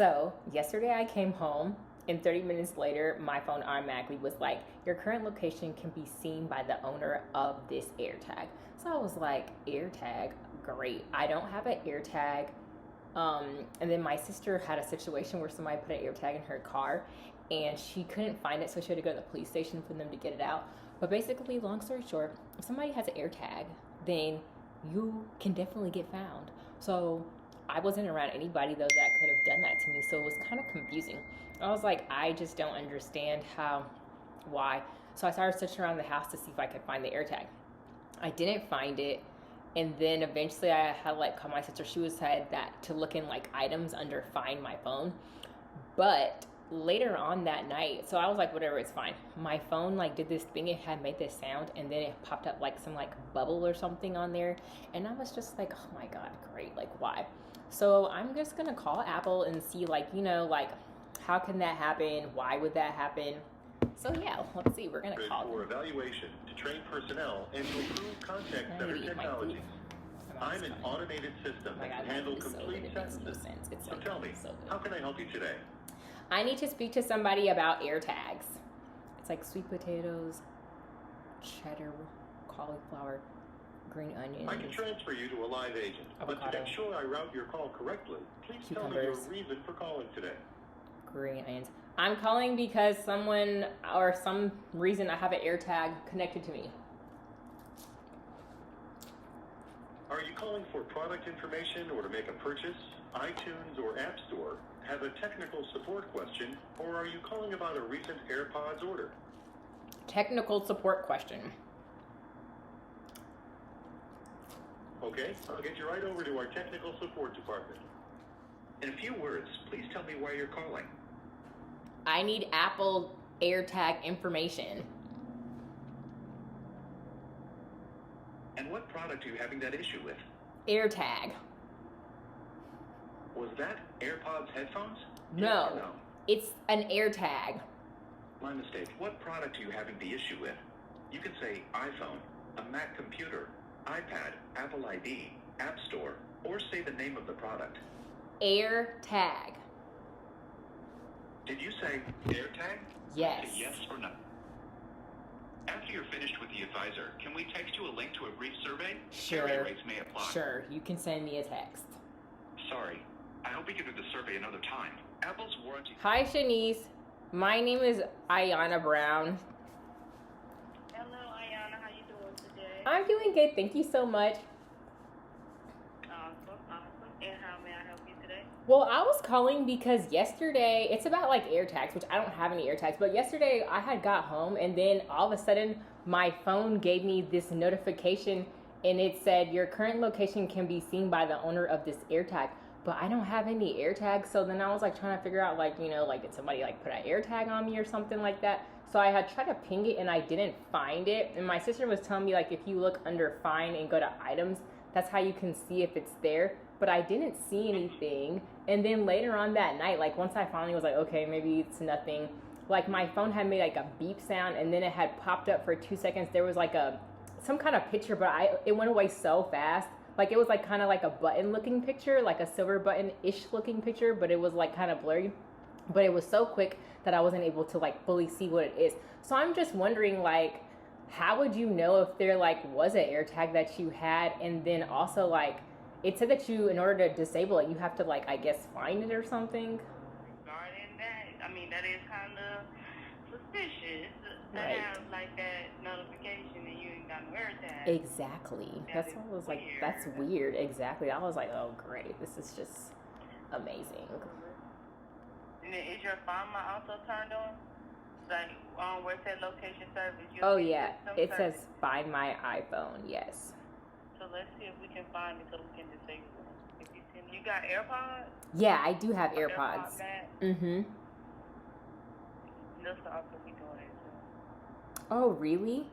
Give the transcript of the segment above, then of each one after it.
So yesterday I came home and 30 minutes later my phone automatically was like, your current location can be seen by the owner of this AirTag. So I was like, AirTag, great. I don't have an AirTag. And then my sister had a situation where somebody put an AirTag in her car and she couldn't find it, so she had to go to the police station for them to get it out. But basically, long story short, if somebody has an AirTag, then you can definitely get found. So I wasn't around anybody though that could have done that to me, so it was kind of confusing. I was like, I just don't understand why. So I started searching around the house to see if I could find the AirTag. I didn't find it, and then eventually I had like called my sister. She was said that to look in like items under Find My Phone, but later on that night, so I was like, whatever, it's fine. My phone like did this thing, it had made this sound, and then it popped up like some like bubble or something on there, and I was just like, oh my god, great, like why? So I'm just gonna call Apple and see like, like how can that happen? Why would that happen? So yeah, let's see, we're gonna call for evaluation to train personnel and to improve contact center technologies. I'm an automated system that can handle complete sentences. So tell me, how can I help you today? I need to speak to somebody about AirTags. It's like sweet potatoes, cheddar, cauliflower, green onions. I can transfer you to a live agent, avocado, but to make sure I route your call correctly, please tell me your reason for calling today. Green onions. I'm calling because someone or some reason I have an AirTag connected to me. Are you calling for product information or to make a purchase? iTunes or App Store? Have a technical support question, or are you calling about a recent AirPods order? Technical support question. Okay, I'll get you right over to our technical support department. In a few words, please tell me why you're calling. I need Apple AirTag information. And what product are you having that issue with? AirTag. Was that AirPods headphones? No, Yes or no? It's an AirTag. My mistake. What product are you having the issue with? You can say iPhone, a Mac computer, iPad, Apple ID, App Store, or say the name of the product. AirTag. Did you say AirTag? Yes. Say yes or no. After you're finished with the advisor, can we text you a link to a brief survey? Sure. Survey rates may apply. Sure, you can send me a text. Sorry. I hope we can do the survey another time. Apple's warranty... Hi, Shanice. My name is Ayana Brown. Hello, Ayana. How you doing today? I'm doing good. Thank you so much. Awesome. And how may I help you today? Well, I was calling because yesterday, it's about like AirTags, which I don't have any AirTags, but yesterday I had got home and then all of a sudden my phone gave me this notification and it said your current location can be seen by the owner of this AirTag. But I don't have any AirTags, so then I was like trying to figure out like, like did somebody like put an AirTag on me or something like that? So I had tried to ping it and I didn't find it. And my sister was telling me like if you look under Find and go to items, that's how you can see if it's there. But I didn't see anything. And then later on that night, like once I finally was like, okay, maybe it's nothing, like my phone had made like a beep sound and then it had popped up for 2 seconds. There was like some kind of picture, but it went away so fast. Like it was like kind of like a button looking picture, like a silver button-ish looking picture, but it was like kind of blurry. But it was so quick that I wasn't able to like fully see what it is. So I'm just wondering like, how would you know if there like was an AirTag that you had? And then also like, it said that you, in order to disable it, you have to like, I guess, find it or something. Regarding that, I mean, that is kind of suspicious to Right. have like that notification and you ain't got no AirTag. Exactly. That That's is what I was like, weird. that's weird. Exactly. I was like, oh great, this is just amazing. And then is your Find My also turned on? Like, where it said location service? Oh yeah, it says Find My iPhone, yes. So let's see if we can find it so we can disable it. If you got AirPods? Yeah, I do have AirPods. Max? Mm-hmm. They'll also be doing it too. Oh, really?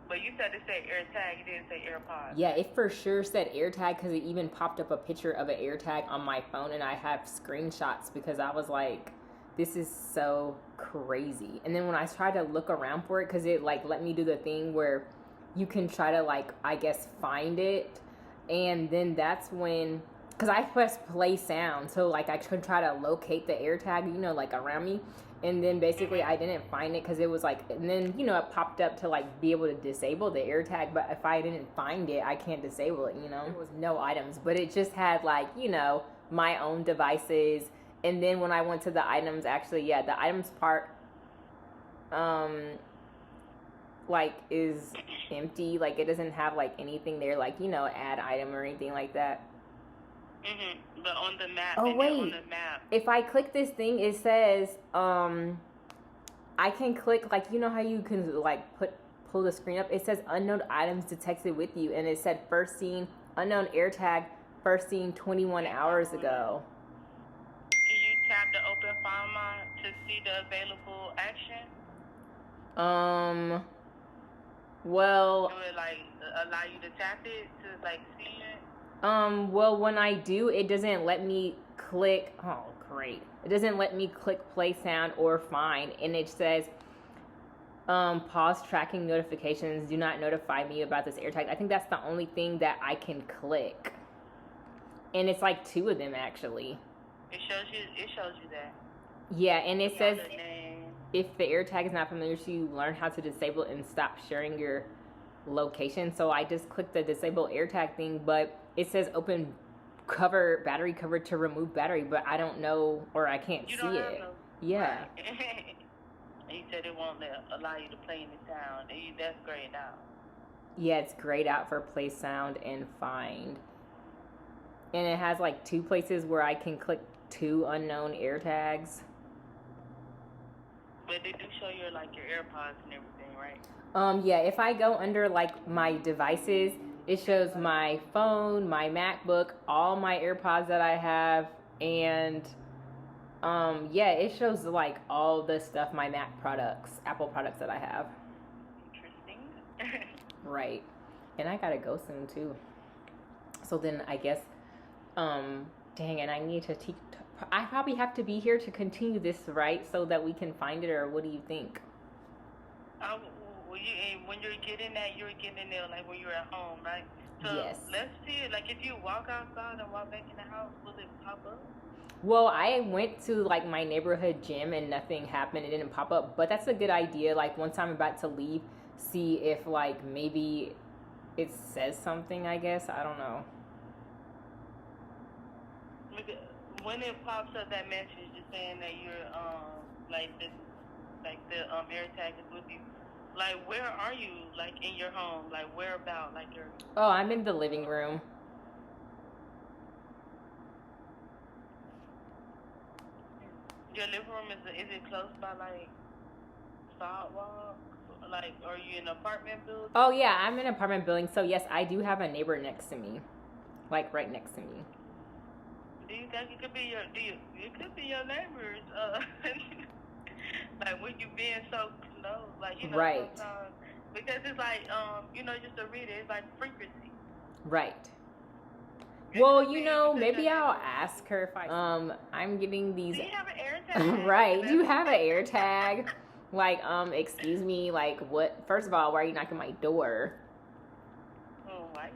But you said it said AirTag, it didn't say AirPods. Yeah, it for sure said AirTag because it even popped up a picture of an AirTag on my phone and I have screenshots because I was like, this is so crazy. And then when I tried to look around for it, because it like let me do the thing where you can try to like, I guess, find it. And then that's when because I pressed play sound, so like I could try to locate the AirTag, you know, like around me, and then basically I didn't find it because it was like, and then you know it popped up to like be able to disable the AirTag, but if I didn't find it, I can't disable it. You know, there was no items, but it just had like, you know, my own devices, and then when I went to the items, actually, yeah, the items part, like is empty, like it doesn't have like anything there, like, you know, add item or anything like that. But on the map. Oh wait, on the map, if I click this thing, it says I can click, like, you know how you can like pull the screen up, it says unknown items detected with you, and it said first seen unknown AirTag first seen 21 hours ago. Can you tap the open Find My to see the available action? Well, Do it like allow you to tap it to like see it? Well, when I do, it doesn't let me click. Oh, great! It doesn't let me click play sound or find, and it says, pause tracking notifications. Do not notify me about this AirTag. I think that's the only thing that I can click, and it's like 2 of them actually. It shows you that. Yeah, and it says if the AirTag is not familiar to you, learn how to disable and stop sharing your location. So I just clicked the disable AirTag thing, but it says open cover battery cover to remove battery, but I don't know, or I can't see it. Yeah. Right. You said it won't allow you to play any sound. That's grayed out. Yeah, it's grayed out for play sound and find. And it has like 2 places where I can click 2 unknown AirTags. But they do show your like your AirPods and everything, right? Yeah, if I go under like my devices, it shows my phone, my MacBook, all my AirPods that I have, and yeah, it shows like all the stuff, my Mac products, Apple products that I have. Interesting. Right. And I gotta go soon too. So then I guess, dang it, I need to teach. I probably have to be here to continue this, right? So that we can find it, or what do you think? When you're getting that, you're getting there like when you're at home, right? So yes. Let's see it. Like if you walk outside and walk back in the house, will it pop up? Well, I went to like my neighborhood gym and nothing happened. It didn't pop up. But that's a good idea. Like once I'm about to leave, see if like maybe it says something, I guess. I don't know. When it pops up that message just saying that you're like the AirTag is with you, like where are you, like in your home, like where about, like your... Oh, I'm in the living room. Your living room, is it close by like sidewalk? Like, are you in an apartment building? Oh yeah, I'm in an apartment building, so yes, I do have a neighbor next to me, like right next to me. Do you think it could be it could be your neighbors? Like when you being so close, like, you know, right? Because it's like you know, just to read it, it's like frequency. Right. Well, you know, maybe I'll ask her if I'm getting these. Do you have an AirTag? Right. Do you have an AirTag? Like, excuse me, like what? First of all, why are you knocking my door? Oh, why?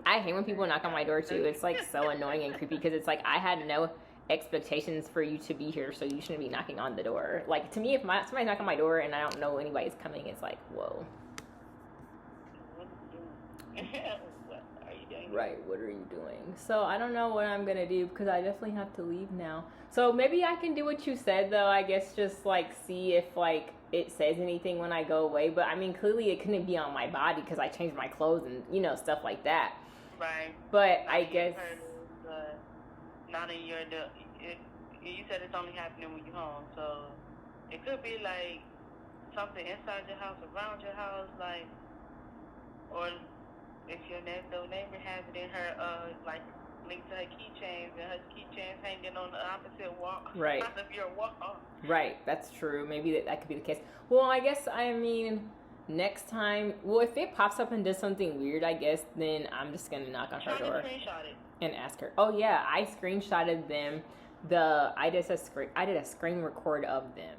I hate when people knock on my door too. It's like so annoying and creepy because it's like I had no expectations for you to be here, so you shouldn't be knocking on the door. Like to me, if somebody's knocking on my door and I don't know anybody's coming, it's like, whoa. What are you doing? Right, what are you doing? So I don't know what I'm gonna do because I definitely have to leave now. So maybe I can do what you said though. I guess just like see if like it says anything when I go away. But I mean, clearly it couldn't be on my body because I changed my clothes and, you know, stuff like that. Right. But I guess not in your you said it's only happening when you're home, so it could be like something inside your house, around your house, like, or if your neighbor has it in her like linked to her keychains, and her keychains hanging on the opposite wall. Right. Of your wall. Right, that's true. Maybe that could be the case. Well, I guess, I mean, next time, well, if it pops up and does something weird, I guess, then I'm just going to knock on her door and ask her. Oh, yeah, I screenshotted them. I did a screen record of them.